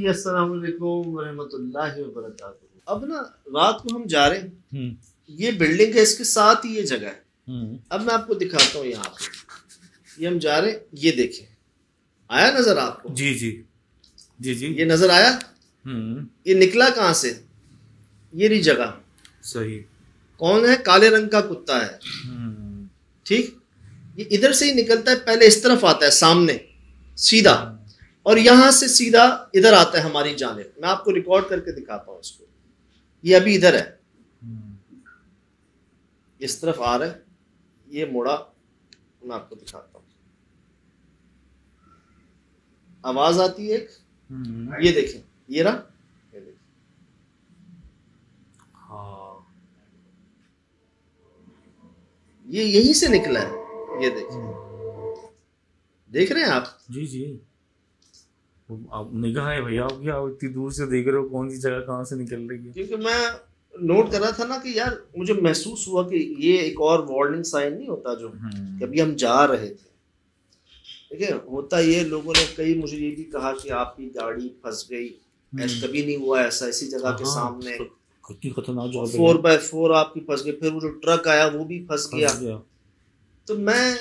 अस्सलाम वालेकुम व रहमतुल्लाहि व बरकातुहू। अब ना रात को हम जा रहे हैं, ये बिल्डिंग है, इसके साथ ही ये जगह है। अब मैं आपको दिखाता हूँ यहाँ पे, ये हम जा रहे हैं, ये देखें, आया नजर आपको? जी जी जी जी, ये नजर आया? ये निकला कहाँ से? ये रही जगह। सही। कौन है? काले रंग का कुत्ता है, ठीक। ये इधर से ही निकलता है, पहले इस तरफ आता है सामने सीधा, और यहां से सीधा इधर आता है हमारी जानिब। मैं आपको रिकॉर्ड करके दिखाता हूँ इसको। ये अभी इधर है, इस तरफ आ रहा है, ये मुड़ा, मैं आपको दिखाता हूँ। आवाज आती है एक, ये देखें, ये रहा, ये देखें। हाँ, ये यहीं से निकला है, ये देखें, देख रहे हैं आप? जी जी, आप निगाह है भैया आपकी, आप इतनी दूर से देख रहे हो कौन सी जगह कहाँ से निकल रही है। क्योंकि मैं नोट कर रहा था ना कि यार मुझे महसूस हुआ कि ये एक और वार्निंग साइन नहीं होता जो कभी हम जा रहे थे। ठीक है, होता ये, लोगों ने कई मुझे ये भी कहा कि आपकी गाड़ी फंस गई, ऐसा कभी नहीं हुआ, ऐसा इसी जगह के सामने कितनी खतरनाक जगह, 4x4 आपकी फंस गई, फिर वो जो ट्रक आया वो भी फंस गया। तो मैं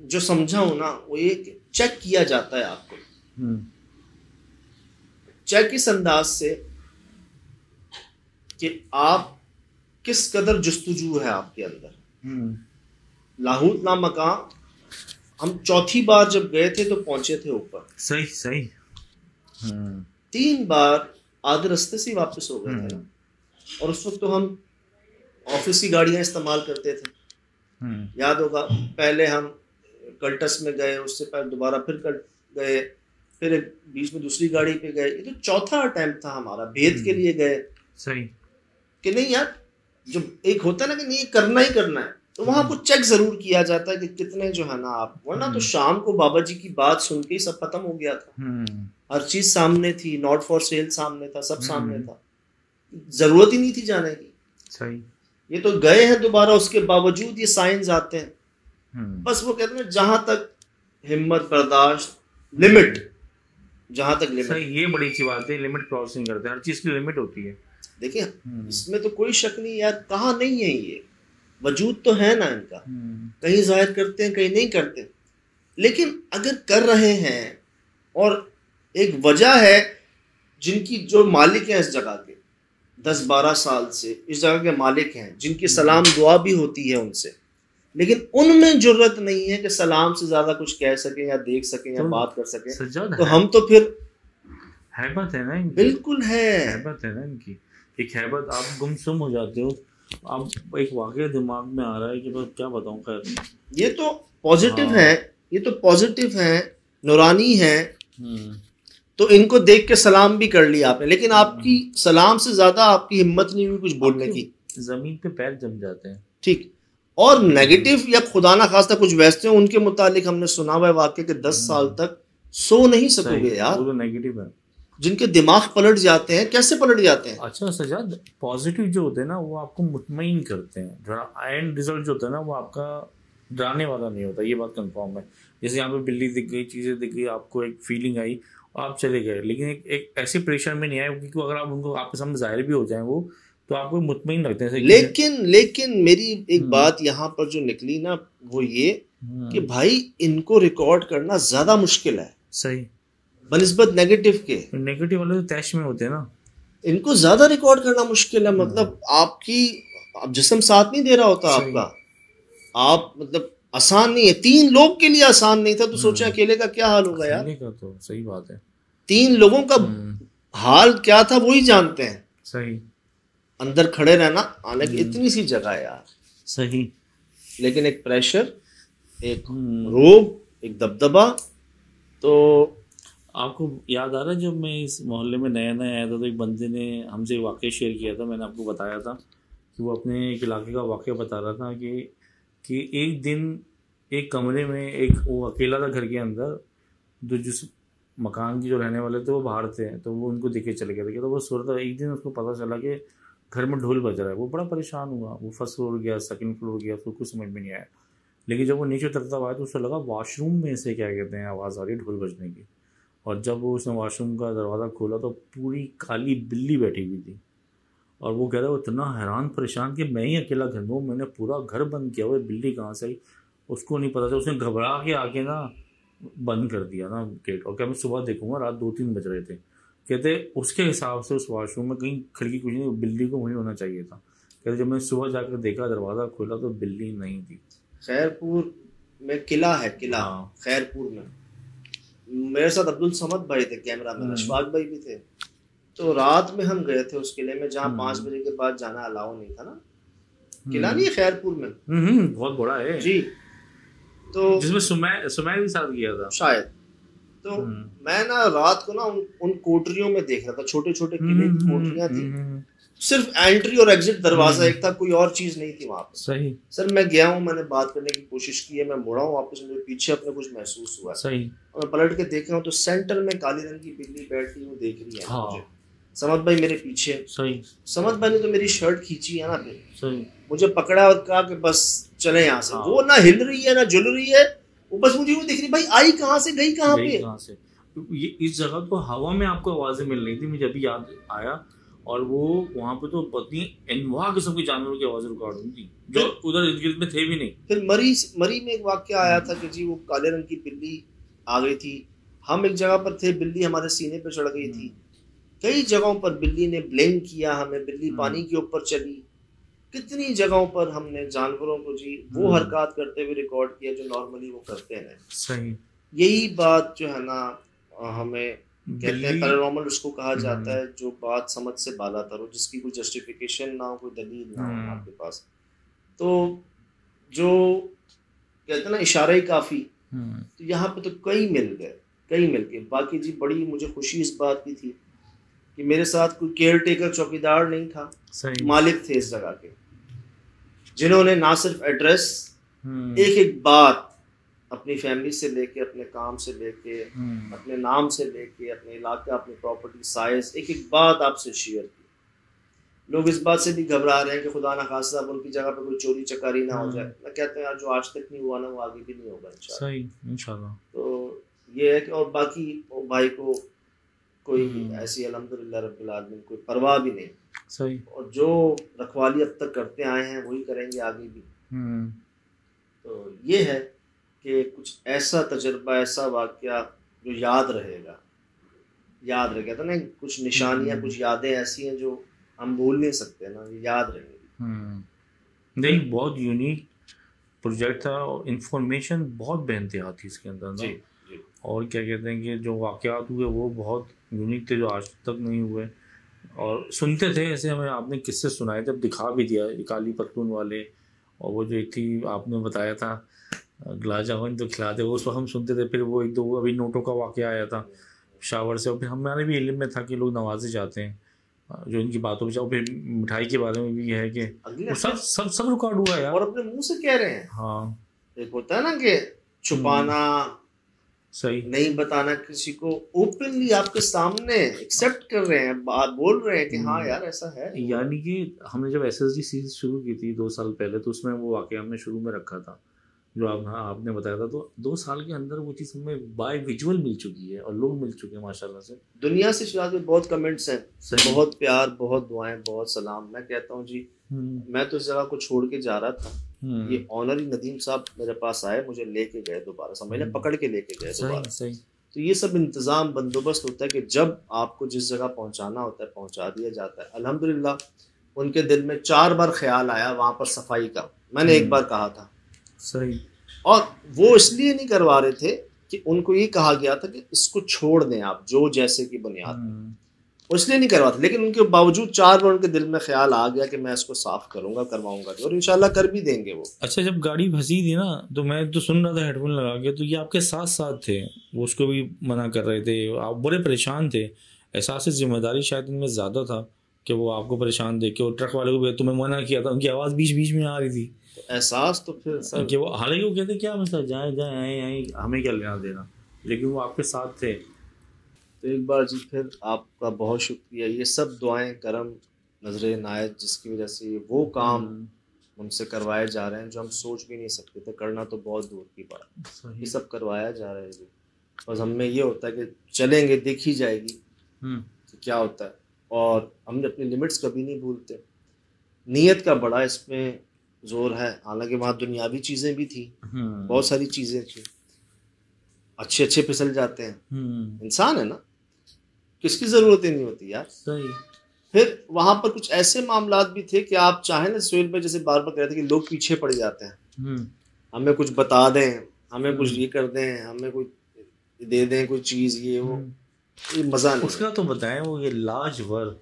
जो समझा हूं ना वो ये कि चेक किया जाता है आपको, चेक इस अंदाज से कि आप किस कदर जुस्तजू है आपके अंदर। लाहौत नाम मकाम हम चौथी बार जब गए थे तो पहुंचे थे ऊपर, सही सही। 3 बार आधे रास्ते से वापस हो गए थे। और उस वक्त तो हम ऑफिस की गाड़ियां इस्तेमाल करते थे, याद होगा। पहले हम कल्टस में गए, उससे पहले दोबारा फिर गए, फिर बीच में दूसरी गाड़ी पे गए। ये तो चौथा अटेम्प्ट था हमारा, भेद के लिए गए। सही कि नहीं यार, जो एक होता है ना कि नहीं करना ही करना है, तो वहां कुछ चेक जरूर किया जाता है कि कितने जो है ना आप, वरना तो शाम को बाबा जी की बात सुन के ही सब खत्म हो गया था। हर चीज सामने थी, नॉट फॉर सेल सामने था, सब सामने था, जरूरत ही नहीं थी जाने की। सही। ये तो गए हैं दोबारा, उसके बावजूद ये साइंस आते हैं। बस वो कहते हैं जहां तक हिम्मत, बर्दाश्त, लिमिट, जहां तक लिमिट। सही, ये बड़ी अच्छी बात है, लिमिट क्रॉस नहीं करते, हर चीज की लिमिट होती है। देखिए इसमें तो कोई शक नहीं यार, कहाँ नहीं है, ये वजूद तो है ना इनका, कहीं जाहिर करते हैं कहीं नहीं करते। लेकिन अगर कर रहे हैं, और एक वजह है, जिनकी जो मालिक हैं इस जगह के 10-12 साल से इस जगह के मालिक हैं, जिनकी सलाम दुआ भी होती है उनसे, लेकिन उनमें जुर्रत नहीं है कि सलाम से ज्यादा कुछ कह सके या देख सके या बात कर सके। तो हम तो फिर हैबत है ना इनकी, बिल्कुल है, हैबत है ना इनकी, एक हैबत। आप गुमसुम हो जाते हो। अब एक वाकया दिमाग में आ रहा है कि बस क्या बताऊं। खैर ये तो पॉजिटिव है, ये तो पॉजिटिव है, नूरानी है। तो इनको देख के सलाम भी कर लिया आपने, लेकिन आपकी सलाम से ज्यादा आपकी हिम्मत नहीं हुई कुछ बोलने की, जमीन पे पैर जम जाते हैं। ठीक। और नेगेटिव या खुदा ना खास्ता कुछ वैसे हैं, उनके मुतालिक हमने सुना हुआ है वाकई कि 10 साल तक सो नहीं सकोगे यार। वो तो नेगेटिव है, जिनके दिमाग पलट जाते हैं। कैसे पलट जाते हैं? अच्छा सजाद, पॉजिटिव जो होते हैं ना वो आपको मुतमईन करते हैं, एंड रिजल्ट जो होता है ना वो आपका डराने वाला नहीं होता, ये बात कंफर्म है। जैसे यहाँ पे बिल्ली दिख गई, चीज़ें दिख गई, आपको एक फीलिंग आई, आप चले गए, लेकिन एक ऐसे प्रेशर में नहीं आए, क्योंकि अगर आप उनको आपके सामने जाहिर भी हो जाए वो, तो आपको मुतमईन लगते हैं। लेकिन मेरी एक बात यहाँ पर जो निकली ना वो ये कि भाई इनको रिकॉर्ड करना ज्यादा मुश्किल है। सही, बनिस्बत नेगेटिव के। नेगेटिव वाले तो तैश में होते हैं ना, इनको ज्यादा रिकॉर्ड करना मुश्किल है। मतलब आपकी जिस्म साथ नहीं दे रहा होता आपका, आप मतलब आसान नहीं है। 3 लोग के लिए आसान नहीं था, तो सोचा अकेले का क्या हाल होगा यार। का तो सही बात है, 3 लोगों का हाल क्या था वही जानते हैं। सही, अंदर खड़े रहना, हालांकि इतनी सी जगह है यार, सही, लेकिन एक प्रेशर, एक रोब, एक दबदबा। तो आपको याद आ रहा है जब मैं इस मोहल्ले में नया नया आया था, तो एक बंदे ने हमसे वाक़या शेयर किया था, मैंने आपको बताया था कि वो अपने एक इलाके का वाक़या बता रहा था कि एक दिन एक कमरे में एक वो अकेला था घर के अंदर, तो जिस मकान की जो रहने वाले थे वो बाहर थे, तो वो उनको देखे चले गए थे। तो वो सो रहा था, एक दिन उसको पता चला कि घर में ढोल बज रहा है। वो बड़ा परेशान हुआ, वो फर्स्ट फ्लोर गया, सेकंड फ्लोर गया, उसको कुछ समझ में नहीं आया। लेकिन जब वो नीचे उतरता हुआ तो उसको लगा वॉशरूम में से क्या कहते हैं आवाज़ आ रही है ढोल बजने की। और जब वो उसने वॉशरूम का दरवाज़ा खोला तो पूरी काली बिल्ली बैठी हुई थी। और वो कह रहा है वो इतना हैरान परेशान कि मैं ही अकेला घर में हूँ, मैंने पूरा घर बंद किया हुआ है, बिल्ली कहाँ से आई उसको नहीं पता था। उसने घबरा के आके ना बंद कर दिया ना गेट, और क्या मैं सुबह देखूंगा, रात 2-3 बज रहे थे। कहते उसके हिसाब से उस वॉशरूम में कहीं खिड़की कुछ नहीं, बिल्ली को वहीं होना चाहिए था। कहते जब मैंने सुबह जाकर देखा, दरवाज़ा खोला तो बिल्ली नहीं थी। खैरपुर में किला है, किला खैरपुर में, मेरे साथ अब्दुल समद भाई थे, कैमरा मैन अशफाक भाई भी थे। तो रात में हम गए थे उस किले में जहाँ 5 बजे के बाद जाना अलाउ नहीं था ना। किला नहीं है खैरपुर में, बहुत बड़ा है जी। तो जिसमें सुमै भी साथ गया था शायद। तो मैं ना रात को ना उन कोठरियों में देख रहा था, छोटे छोटे किले की कोठरियां थी, सिर्फ एंट्री और एग्जिट दरवाजा एक था, कोई और चीज नहीं थी वहां पे। सही सर मैं गया हूँ, मैंने बात करने की कोशिश की है, मैं मुड़ा हूँ वापस, मुझे पीछे अपने कुछ महसूस हुआ। सही। और मैं पलट के देख रहा हूँ तो सेंटर में काली रंग की बिल्ली बैठी हुई देख रही है मुझे। समद भाई मेरे पीछे। सही। समद भाई ने तो मेरी शर्ट खींची है ना, फिर सही मुझे पकड़ा और कहा कि बस चले यहाँ से। वो ना हिल रही है ना जुल रही है, वो बस मुझे वो दिख रही, भाई आई कहाँ से, गई कहाँ पे। ये इस जगह तो हवा में आपको आवाजें मिल रही थी, मुझे अभी याद आया। और वो वहां पे तो पत्नी अनवाह किस्म के जानवरों की आवाजें रिकॉर्ड हुई थी जो उधर इर्द गिर्द में थे भी नहीं। फिर मरी में एक वाक्य आया था कि जी वो काले रंग की बिल्ली आ गई थी, हम एक जगह पर थे, बिल्ली हमारे सीने पर चढ़ गई थी। कई जगहों पर बिल्ली ने ब्लेम किया हमें, बिल्ली पानी के ऊपर चली, कितनी जगहों पर हमने जानवरों को जी वो हरकत करते हुए रिकॉर्ड किया जो नॉर्मली वो करते हैं। सही। यही बात जो है ना हमें कहते हैं पैरानॉर्मल उसको कहा जाता है, जो बात समझ से बालातर हो, जिसकी कोई जस्टिफिकेशन ना हो, कोई दलील ना हो आपके पास। तो जो कहते हैं ना इशारा ही काफी, तो यहाँ पे तो कई मिल गए। बाकी जी बड़ी मुझे खुशी इस बात की थी कि मेरे साथ कोई केयर टेकर चौकीदार नहीं था, मालिक थे इस जगह के, जिन्होंने ना सिर्फ एड्रेस, एक एक बात अपनी फैमिली से लेके, अपने काम से लेके, अपने नाम से लेके, अपने इलाका, अपनी प्रॉपर्टी साइज, एक एक बात आपसे शेयर की। लोग इस बात से भी घबरा रहे हैं कि खुदा ना खास्ता अब उनकी जगह पे कोई चोरी चकारी ना हो जाए। मैं कहता हूँ यार जो आज तक नहीं हुआ ना वो आगे भी नहीं होगा इंशाल्लाह। तो ये है कि और बाकी भाई को कोई ऐसी अल्हम्दुलिल्लाह रब्बिल आलमीन कोई परवाह भी नहीं। सही। और जो रखवाली अब तक करते आए हैं वही करेंगे आगे भी। तो ये है कि कुछ ऐसा तजर्बा, ऐसा वाक़या जो याद रहेगा तो ना, कुछ निशानियाँ, कुछ यादें ऐसी हैं जो हम भूल नहीं सकते ना, याद रहेंगी। नहीं, बहुत यूनिक प्रोजेक्ट था और इन्फॉर्मेशन बहुत बेइंतहा थी इसके अंदर ना। जी। और क्या कहते हैं कि जो वाक़यात हुए वो बहुत यूनिक थे, जो आज तक नहीं हुए। और सुनते थे ऐसे, हमें आपने किस्से सुनाए थे, अब दिखा भी दिया काली पतलून वाले, और वो जो एक थी आपने बताया था गुलाब जामुन तो खिलाते, वो उस वक्त हम सुनते थे। फिर वो एक दो अभी नोटों का वाक़या आया था शावर से, और फिर हमारे भी इल्म में था कि लोग नवाजे जाते हैं जो इनकी बातों पर। फिर मिठाई के बारे में भी है कि वो सब रिकॉर्ड हुआ यार, और अपने मुंह से कह रहे हैं। हाँ, एक होता है ना कि छुपाना, सही नहीं बताना किसी को, ओपनली आपके सामने एक्सेप्ट कर रहे हैं, बात बोल रहे हैं कि हाँ यार ऐसा है। यानी कि हमने जब SSD सीरीज शुरू की थी 2 साल पहले, तो उसमें वो वाक़या हमने शुरू में रखा था जो आपने बताया था। तो 2 साल के अंदर वो चीज़ हमें बाय विजुअल मिल चुकी है और लोग मिल चुके हैं माशाल्लाह से। दुनिया से शायद बहुत कमेंट्स हैं, बहुत प्यार, बहुत दुआएं, बहुत सलाम। मैं कहता हूँ जी मैं तो इस जगह को छोड़ के जा रहा था, ये ऑनर ही नदीम साहब मेरे पास आए, मुझे लेके गए दोबारा, समझ पकड़ के लेके गए दोबारा। तो ये सब इंतज़ाम बंदोबस्त होता है कि जब आपको जिस जगह पहुंचाना होता है पहुंचा दिया जाता है। अल्हम्दुलिल्लाह उनके दिल में 4 बार ख्याल आया वहाँ पर सफाई का, मैंने एक बार कहा था। सही। और वो इसलिए नहीं करवा रहे थे कि उनको ये कहा गया था कि इसको छोड़ दें आप जो जैसे की बुनियाद पर, इसलिए नहीं करवाते। लेकिन उनके बावजूद 4 बार उनके दिल में ख्याल आ गया कि मैं इसको साफ करूंगा, करवाऊंगा, और इंशाल्लाह कर भी देंगे वो। अच्छा, जब गाड़ी फंसी थी ना तो मैं तो सुन रहा था हेडफोन लगा के, तो ये आपके साथ साथ थे, वो उसको भी मना कर रहे थे, आप बड़े परेशान थे। एहसास जिम्मेदारी शायद इनमें ज़्यादा था कि वो आपको परेशान देख के, और ट्रक वाले को भी तुम्हें मना किया था, उनकी आवाज़ बीच बीच में आ रही थी। तो एहसास तो फिर सर कि वो हालांकि वो कहते क्या मसला, जाए आए हमें क्या लेना देना, लेकिन वो आपके साथ थे। तो एक बार जी फिर आपका बहुत शुक्रिया। ये सब दुआएं, करम, नजर इनायत जिसकी वजह से वो काम उनसे करवाए जा रहे हैं जो हम सोच भी नहीं सकते थे, करना तो बहुत दूर की बात, ये सब करवाया जा रहा है जी। बस हमें ये होता है कि चलेंगे, देखी जाएगी कि क्या होता है, और हम अपनी लिमिट्स कभी नहीं भूलते। नीयत का बड़ा इसमें जोर है, हालांकि वहाँ दुनियावी चीज़ें भी थी, बहुत सारी चीज़ें थी, अच्छे अच्छे फिसल जाते हैं, इंसान है ना, किसकी ज़रूरत ही नहीं होती यार। सही। फिर वहाँ पर कुछ ऐसे मामलात भी थे कि आप चाहें ना, सोहेल भाई जैसे बार बार कह रहे थे कि लोग पीछे पड़ जाते हैं, हमें कुछ बता दें, हमें कुछ ये कर दें, हमें कुछ दे दें कोई चीज़, ये वो, ये मज़ा नहीं। उसका तो बताएं वो ये लाजवर,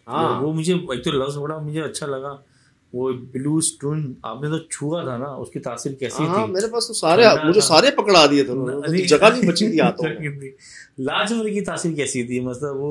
हाँ वो मुझे एक तो लफ्ज़ बड़ा मुझे अच्छा लगा, वो ब्लू स्टोन आपने तो छुआ था ना, उसकी तासीर कैसी हाँ थी? मेरे पास तो सारे, मुझे सारे पकड़ा दिए थे उन्होंने, तो जगह नहीं बची थी हाथों में। लाजवर की तासीर कैसी थी, मतलब वो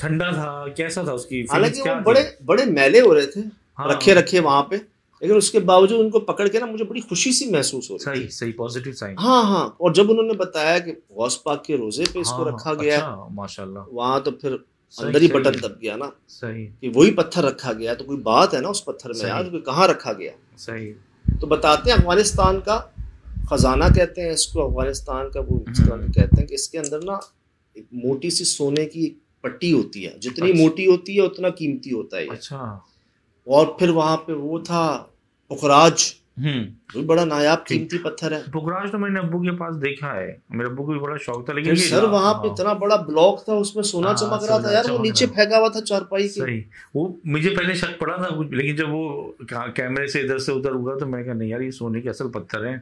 ठंडा था, कैसा था उसकी हालांकि वो क्या बड़े थी? बड़े मैले हो रहे थे, हाँ, रखे रखे वहां पे, लेकिन उसके बावजूद उनको पकड़ के ना मुझे बड़ी खुशी सी महसूस हो रही थी। सही सही, पॉजिटिव साइन। हाँ हाँ, और जब उन्होंने बताया कि गौस पाक के रोजे पे इसको हाँ रखा गया, अच्छा, माशाल्लाह, वहां तो फिर सही अंदर ही सही बटन दब गया ना, सही कि वही पत्थर रखा गया, तो कोई बात है ना उस पत्थर में सही यार, कि कहाँ रखा गया। सही। तो बताते हैं अफगानिस्तान का खजाना कहते हैं इसको, अफगानिस्तान का वो इस तरह से कहते हैं कि इसके अंदर ना एक मोटी सी सोने की एक पट्टी होती है, जितनी अच्छा मोटी होती है उतना कीमती होता है ये। अच्छा। और फिर वहां पे वो था पुखराज, हम्म। वो बड़ा नायाब ठीक। कीमती पत्थर है। पुखराज तो मैंने अब्बू के पास देखा है, मेरे अब्बू को भी बड़ा शौक था, लेकिन फिर ये सर वहां पे हाँ इतना बड़ा ब्लॉक था, उसमें सोना हाँ, चमक रहा था सोना यार, वो चमक नीचे रहा। फेंका हुआ था चारपाई के। सही। वो मुझे पहले शक पड़ा था कुछ, लेकिन जब वो कैमरे से इधर से उधर हुआ तो मैं कहा नहीं यार, ये सोने के असल पत्थर हैं।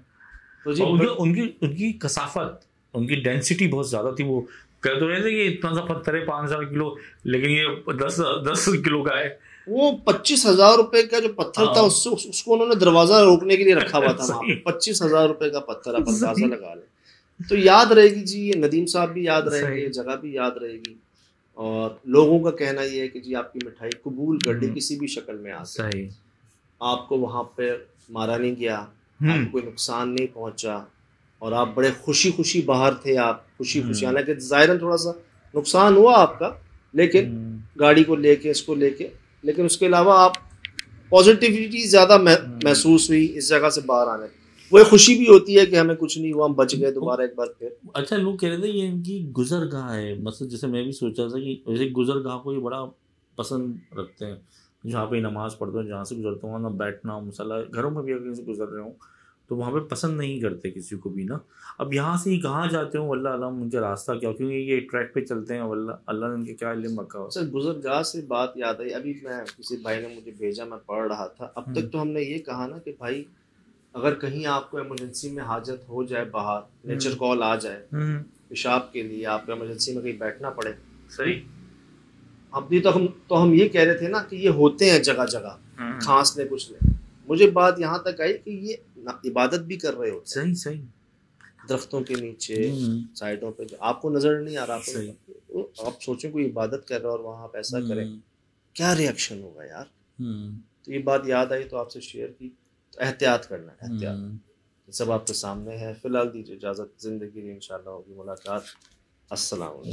तो जी और उनकी उनकी उनकी कसाफत, उनकी डेंसिटी बहुत ज्यादा थी। वो कह तो रहे थे कि इतना सा पत्थर है 5,000 किलो, लेकिन ये 10 किलो का है। वो 25,000 रुपए का जो पत्थर था, हाँ उससे उसको उन्होंने दरवाजा रोकने के लिए रखा हुआ था वहां पे। सही 25,000 रुपए का पत्थर, आप अंदाजा सही लगा लें। तो याद रहेगी जी, ये नदीम साहब भी याद रहेंगे, सही। ये जगह भी याद रहेगी, और लोगों का कहना ये है कि जी आपकी मिठाई कबूल कर ली किसी भी शक्ल में आके, सही। आपको वहां पे मारा नहीं गया, आपको कोई नुकसान नहीं पहुंचा, और आप बड़े खुशी खुशी बाहर थे, आप खुशी खुशी, हालांकि जाहिरन थोड़ा सा नुकसान हुआ आपका, लेकिन गाड़ी को लेके, इसको लेके, लेकिन उसके अलावा आप पॉजिटिविटी ज़्यादा महसूस हुई इस जगह से बाहर आने। वो खुशी भी होती है कि हमें कुछ नहीं हुआ, हम बच गए दोबारा एक बार फिर। अच्छा, लोग कह रहे थे ये इनकी गुजरगाह है, मतलब जैसे मैं भी सोचा था कि वैसे गुजरगाह को ये बड़ा पसंद रखते हैं, जहाँ पे नमाज पढ़ते हो, जहाँ से गुजरता हूँ ना, बैठना मसला, घरों में भी अगर कहीं से गुजर रहे हूँ तो वहाँ पे पसंद नहीं करते किसी को भी ना। अब यहाँ से ही कहाँ जाते हो, वल्लाह आलम उनका रास्ता क्या, क्योंकि ये ट्रैक पे चलते हैं, वल्लाह अल्लाह ने उनके क्या इल्म रखा हो। सर गुजरगाह से बात याद आई, अभी मैं किसी भाई ने मुझे भेजा, मैं पढ़ रहा था। अब तक तो हमने ये कहा ना कि भाई अगर कहीं आपको इमरजेंसी में हाजत हो जाए, बाहर नेचर कॉल आ जाए पेशाब के लिए, आपको इमरजेंसी में कहीं बैठना पड़े, सही। अभी तो हम ये कह रहे थे ना कि ये होते हैं जगह जगह, खांसने कुछ नहीं। मुझे बात यहाँ तक आई कि ये इबादत भी कर रहे होते हैं। सही सही। दरख्तों के नीचे, साइडों पे, जो आपको नजर नहीं आ रहा, तो आप सोचें कोई इबादत कर रहा है और वहाँ आप ऐसा करें, क्या रिएक्शन होगा यार। तो ये बात याद आई तो आपसे शेयर की। तो एहतियात करना है, एहतियात सब आपके सामने है। फिलहाल दीजिए इजाज़त, ज़िंदगी में इंशाल्लाह होगी मुलाकात। अस्सलाम वालेकुम।